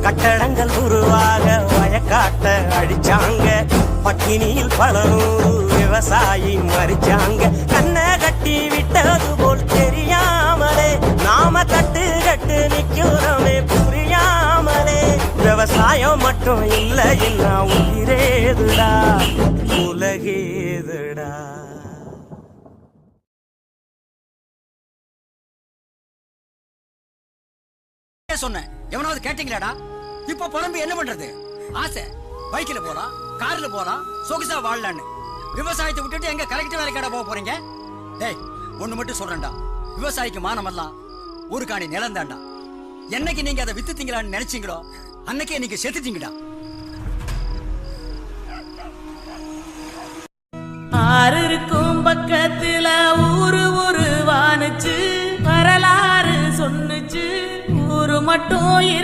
கட்டடங்கள் உருவாக வயக்காட்ட அடிச்சாங்க. பட்டினியில் பல நூறு விவசாயி மறிச்சாங்க. கண்ணை கட்டி விட்டது போல் தெரியாமலே நாம கட்டு கட்டு நிக்கிறோமே புரியாமலே. விவசாயம் மட்டும் இல்ல இல்ல உயிரேதுடா உலகேதுடா. சொன்னேன் எவனாவது கேட்டீங்களாடா? இப்ப புலம்பு என்ன பண்றது? ஆசை பைக்ல போலாம், கார்ல போலாம், சொகுசா வாழலான்னு. விவசாயத்தை விட்டுட்டு எங்க கலெக்டர் வேலைக்காட போக போறீங்க? டேய் ஒண்ணு மட்டும் சொல்றேன்டா, விவசாயிக்கு மானமெல்லாம் ஒரு காணி நிலம் தாண்டா. என்னைக்கு நீங்க அதை வித்துட்டீங்களான்னு நினைச்சீங்களோ அன்னைக்கே நீங்க செத்துட்டீங்கடா. ஆறு இருக்கும் பக்கத்துல ஊரு வானுச்சு, வரலாறு சொன்னுச்சு, ஊரு மட்டும் இருக்கு.